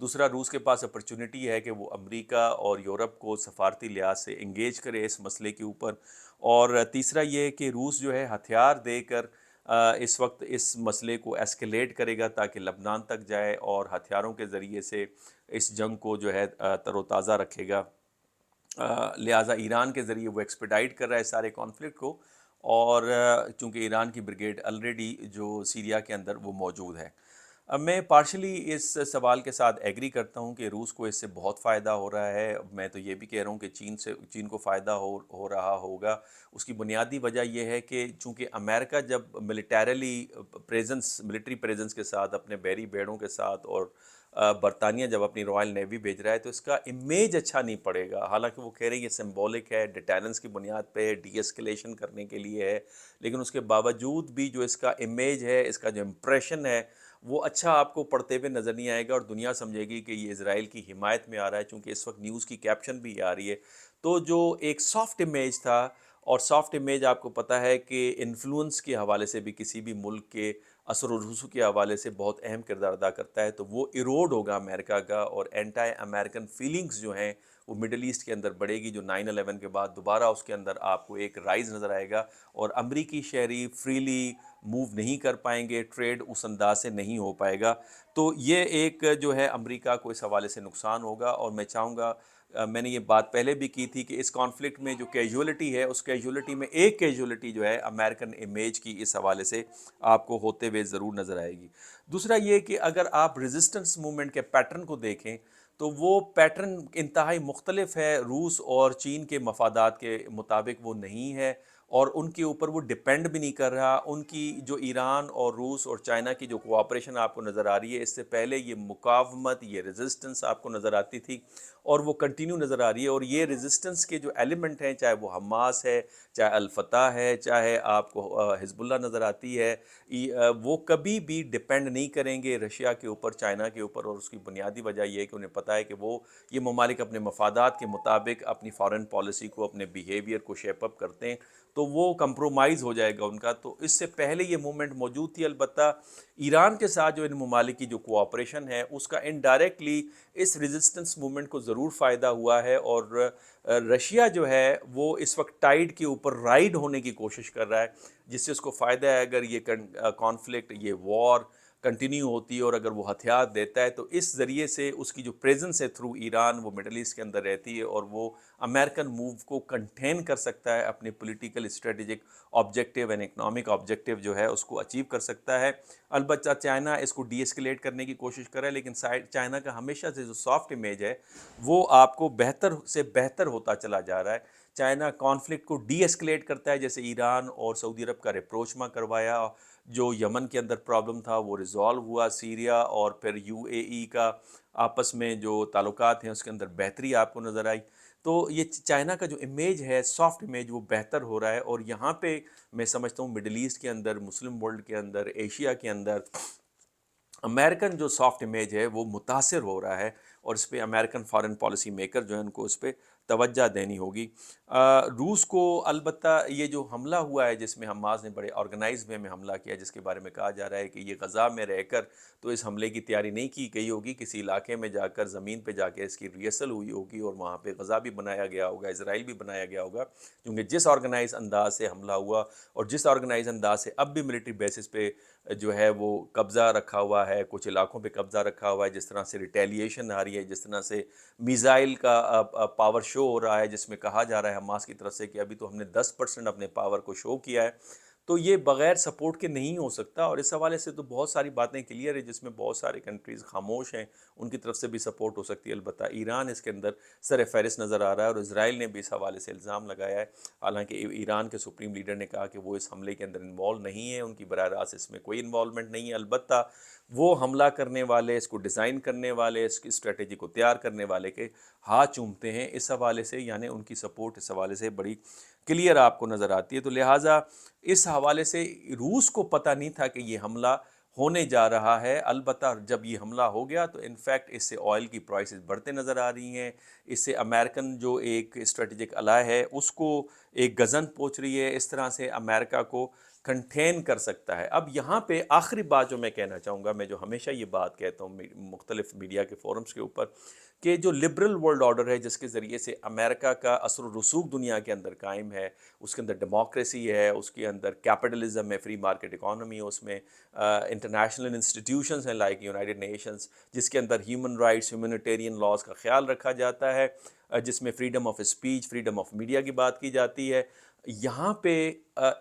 دوسرا روس کے پاس اپرچونٹی ہے کہ وہ امریکہ اور یورپ کو سفارتی لحاظ سے انگیج کرے اس مسئلے کے اوپر، اور تیسرا یہ کہ روس جو ہے ہتھیار دے کر اس وقت اس مسئلے کو ایسکیلیٹ کرے گا تاکہ لبنان تک جائے اور ہتھیاروں کے ذریعے سے اس جنگ کو جو ہے تر و تازہ رکھے گا۔ لہٰذا ایران کے ذریعے وہ ایکسپیڈائٹ کر رہا ہے سارے کانفلکٹ کو، اور چونکہ ایران کی بریگیڈ آلریڈی جو سیریا کے اندر وہ موجود ہے۔ اب میں پارشلی اس سوال کے ساتھ ایگری کرتا ہوں کہ روس کو اس سے بہت فائدہ ہو رہا ہے۔ میں تو یہ بھی کہہ رہا ہوں کہ چین کو فائدہ ہو رہا ہوگا۔ اس کی بنیادی وجہ یہ ہے کہ چونکہ امریکہ جب ملٹری پریزنس کے ساتھ، اپنے بحری بیڑوں کے ساتھ، اور برطانیہ جب اپنی رائل نیوی بھیج رہا ہے تو اس کا امیج اچھا نہیں پڑے گا۔ حالانکہ وہ کہہ رہے ہیں یہ سمبولک ہے، ڈیٹیلنس کی بنیاد پہ ڈی ایسکلیشن کرنے کے لیے ہے، لیکن اس کے باوجود بھی جو اس کا امیج ہے، اس کا جو امپریشن ہے، وہ اچھا آپ کو پڑھتے ہوئے نظر نہیں آئے گا، اور دنیا سمجھے گی کہ یہ اسرائیل کی حمایت میں آ رہا ہے، چونکہ اس وقت نیوز کی کیپشن بھی آ رہی ہے۔ تو جو ایک سافٹ امیج تھا، اور سافٹ امیج آپ کو پتہ ہے کہ انفلوئنس کے حوالے سے بھی کسی بھی ملک کے اثر و رسوخ کے حوالے سے بہت اہم کردار ادا کرتا ہے، تو وہ ایروڈ ہوگا امریکہ کا، اور اینٹائی امریکن فیلنگز جو ہیں وہ مڈل ایسٹ کے اندر بڑھے گی، جو 9/11 کے بعد دوبارہ اس کے اندر آپ کو ایک رائز نظر آئے گا، اور امریکی شہری فریلی موو نہیں کر پائیں گے، ٹریڈ اس انداز سے نہیں ہو پائے گا۔ تو یہ ایک جو ہے امریکہ کو اس حوالے سے نقصان ہوگا، اور میں چاہوں گا، میں نے یہ بات پہلے بھی کی تھی کہ اس کانفلکٹ میں جو کیجولیٹی ہے، اس کیجولیٹی میں ایک کیجولیٹی جو ہے امریکن امیج کی اس حوالے سے آپ کو ہوتے ہوئے ضرور نظر آئے گی۔ دوسرا یہ کہ اگر آپ ریزسٹنس موومنٹ کے پیٹرن کو دیکھیں تو وہ پیٹرن انتہائی مختلف ہے، روس اور چین کے مفادات کے مطابق وہ نہیں ہے، اور ان کے اوپر وہ ڈیپینڈ بھی نہیں کر رہا۔ ان کی جو ایران اور روس اور چائنا کی جو کوآپریشن آپ کو نظر آ رہی ہے، اس سے پہلے یہ مقاومت، یہ ریزسٹنس آپ کو نظر آتی تھی، اور وہ کنٹینیو نظر آ رہی ہے، اور یہ ریزسٹنس کے جو ایلیمنٹ ہیں، چاہے وہ حماس ہے، چاہے الفتح ہے، چاہے آپ کو حزب اللہ نظر آتی ہے، وہ کبھی بھی ڈیپینڈ نہیں کریں گے رشیا کے اوپر، چائنا کے اوپر، اور اس کی بنیادی وجہ یہ ہے کہ انہیں پتہ ہے کہ یہ ممالک اپنے مفادات کے مطابق اپنی فارن پالیسی کو، اپنے بیہیویئر کو شیپ اپ کرتے ہیں، تو وہ کمپرومائز ہو جائے گا ان کا۔ تو اس سے پہلے یہ موومنٹ موجود تھی، البتہ ایران کے ساتھ جو ان ممالک کی جو کوآپریشن ہے، اس کا انڈائریکٹلی اس ریزسٹنس موومنٹ کو ضرور فائدہ ہوا ہے، اور رشیا جو ہے وہ اس وقت ٹائیڈ کے اوپر رائڈ ہونے کی کوشش کر رہا ہے، جس سے اس کو فائدہ ہے اگر یہ کانفلکٹ، یہ وار کنٹینیو ہوتی ہے، اور اگر وہ ہتھیار دیتا ہے تو اس ذریعے سے اس کی جو پریزنس ہے تھرو ایران، وہ مڈل ایسٹ کے اندر رہتی ہے، اور وہ امریکن موو کو کنٹین کر سکتا ہے، اپنے political strategic objective and economic objective جو ہے اس کو اچیو کر سکتا ہے۔ البتہ چائنا اس کو ڈی ایسکلیٹ کرنے کی کوشش کر رہا ہے، لیکن چائنا کا ہمیشہ سے جو سافٹ امیج ہے وہ آپ کو بہتر سے بہتر ہوتا چلا جا رہا ہے۔ چائنا کانفلکٹ کو ڈی ایسکلیٹ کرتا ہے، جیسے ایران اور سعودی عرب کا ریپروچما کروایا، جو یمن کے اندر پرابلم تھا وہ ریزالو ہوا، سیریا اور پھر یو اے ای کا آپس میں جو تعلقات ہیں اس کے اندر بہتری آپ کو نظر آئی۔ تو یہ چائنا کا جو امیج ہے، سافٹ امیج، وہ بہتر ہو رہا ہے، اور یہاں پہ میں سمجھتا ہوں مڈل ایسٹ کے اندر، مسلم ورلڈ کے اندر، ایشیا کے اندر امریکن جو سافٹ امیج ہے وہ متاثر ہو رہا ہے، اور اس پہ امریکن فارن پالیسی میکر جو ہیں ان کو اس پہ توجہ دینی ہوگی۔ روس کو البتہ یہ جو حملہ ہوا ہے جس میں حماس نے بڑے آرگنائز وے میں حملہ کیا، جس کے بارے میں کہا جا رہا ہے کہ یہ غزہ میں رہ کر تو اس حملے کی تیاری نہیں کی گئی ہوگی، کسی علاقے میں جا کر، زمین پہ جا کے اس کی ریہرسل ہوئی ہوگی، اور وہاں پہ غزہ بھی بنایا گیا ہوگا، اسرائیل بھی بنایا گیا ہوگا، کیونکہ جس آرگنائز انداز سے حملہ ہوا، اور جس آرگنائز انداز سے اب بھی ملٹری بیسس پہ جو ہے وہ قبضہ رکھا ہوا ہے، کچھ علاقوں پہ قبضہ رکھا ہوا ہے، جس طرح سے ریٹیلیشن آ رہی ہے، جس طرح سے میزائل کا پاور شو ہو رہا ہے، جس میں کہا جا رہا ہے حماس کی طرف سے کہ ابھی تو ہم نے 10% اپنے پاور کو شو کیا ہے، تو یہ بغیر سپورٹ کے نہیں ہو سکتا، اور اس حوالے سے تو بہت ساری باتیں کلیئر ہے، جس میں بہت سارے کنٹریز خاموش ہیں، ان کی طرف سے بھی سپورٹ ہو سکتی ہے، البتہ ایران اس کے اندر سر فہرست نظر آ رہا ہے، اور اسرائیل نے بھی اس حوالے سے الزام لگایا ہے۔ حالانکہ ایران کے سپریم لیڈر نے کہا کہ وہ اس حملے کے اندر انوالو نہیں ہے، ان کی براہ راست اس میں کوئی انوالومنٹ نہیں ہے، البتہ وہ حملہ کرنے والے، اس کو ڈیزائن کرنے والے، اس کی اسٹریٹجی کو تیار کرنے والے کے ہاتھ چومتے ہیں اس حوالے سے، یعنی ان کی سپورٹ اس حوالے سے بڑی کلیئر آپ کو نظر آتی ہے۔ تو لہٰذا اس حوالے سے روس کو پتہ نہیں تھا کہ یہ حملہ ہونے جا رہا ہے، البتہ جب یہ حملہ ہو گیا تو انفیکٹ اس سے آئل کی پرائسز بڑھتے نظر آ رہی ہیں، اس سے امریکن جو ایک اسٹریٹجک الائے ہے اس کو ایک گزن پہنچ رہی ہے، اس طرح سے امریکہ کو کنٹین کر سکتا ہے۔ اب یہاں پہ آخری بات جو میں کہنا چاہوں گا، میں جو ہمیشہ یہ بات کہتا ہوں مختلف میڈیا کے فورمز کے اوپر، کہ جو لبرل ورلڈ آرڈر ہے جس کے ذریعے سے امریکہ کا اثر و رسوخ دنیا کے اندر قائم ہے، اس کے اندر ڈیموکریسی ہے، اس کے اندر کیپٹلزم ہے، فری مارکیٹ اکانومی ہے، اس میں انٹرنیشنل انسٹیٹیوشنز ہیں لائک یونائٹڈ نیشنز، جس کے اندر ہیومن رائٹس، ہیومنیٹیرین لاز کا خیال رکھا جاتا ہے، جس میں freedom of speech, freedom of media کی بات کی جاتی ہے۔ یہاں پہ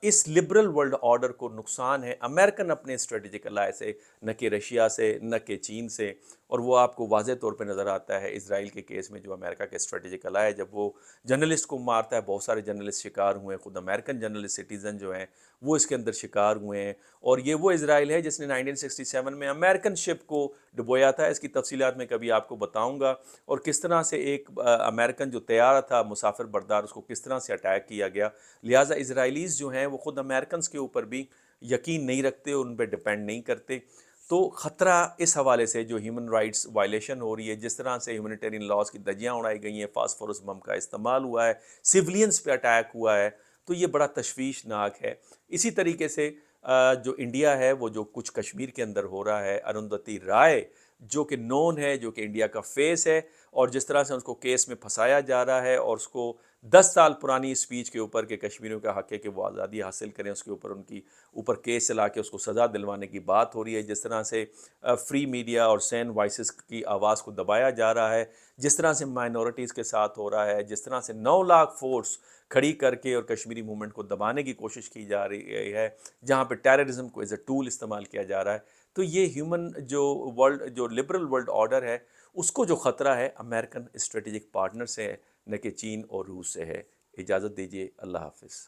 اس لبرل ورلڈ آرڈر کو نقصان ہے امریکن اپنے اسٹریٹجک الائے سے، نہ کہ رشیا سے، نہ کہ چین سے، اور وہ آپ کو واضح طور پہ نظر آتا ہے اسرائیل کے کیس میں، جو امریکہ کے اسٹریٹجک الائے ہے، جب وہ جرنلسٹ کو مارتا ہے، بہت سارے جرنلسٹ شکار ہوئے ہیں، خود امریکن جرنلسٹ سٹیزن جو ہیں وہ اس کے اندر شکار ہوئے ہیں، اور یہ وہ اسرائیل ہے جس نے 1967 میں امریکن شپ کو ڈبویا تھا۔ اس کی تفصیلات میں کبھی آپ کو بتاؤں گا، اور کس طرح سے ایک امریکن جو طیارہ تھا مسافر بردار، اس کو کس طرح سے اٹیک کیا گیا۔ لہٰذا اسرائیلیز جو ہیں وہ خود امریکنز کے اوپر بھی یقین نہیں رکھتے، ان پہ ڈپینڈ نہیں کرتے۔ تو خطرہ اس حوالے سے جو ہیومن رائٹس وائلیشن ہو رہی ہے، جس طرح سے ہیومنیٹیرین لاز کی دھجیاں اڑائی گئی ہیں، فاسفورس بم کا استعمال ہوا ہے، سیولینز پہ اٹیک ہوا ہے، تو یہ بڑا تشویشناک ہے۔ اسی طریقے سے جو انڈیا ہے، وہ جو کچھ کشمیر کے اندر ہو رہا ہے، اروندھتی رائے جو کہ نون ہے، جو کہ انڈیا کا فیس ہے، اور جس طرح سے اس کو کیس میں پھنسایا جا رہا ہے، اور اس کو 10 سال پرانی اسپیچ کے اوپر کہ کشمیریوں کا حق ہے کہ وہ آزادی حاصل کریں، اس کے اوپر ان کی اوپر کیس چلا کے اس کو سزا دلوانے کی بات ہو رہی ہے، جس طرح سے فری میڈیا اور سین وائسز کی آواز کو دبایا جا رہا ہے، جس طرح سے مائنورٹیز کے ساتھ ہو رہا ہے، جس طرح سے 9 لاکھ فورس کھڑی کر کے اور کشمیری موومنٹ کو دبانے کی کوشش کی جا رہی ہے، جہاں پہ ٹیررزم کو ایز اے ٹول استعمال کیا جا رہا ہے۔ تو یہ ہیومن جو لبرل ورلڈ آرڈر ہے، اس کو جو خطرہ ہے امریکن اسٹریٹجک پارٹنر سے ہے، نہ کہ چین اور روس سے ہے۔ اجازت دیجیے، اللہ حافظ۔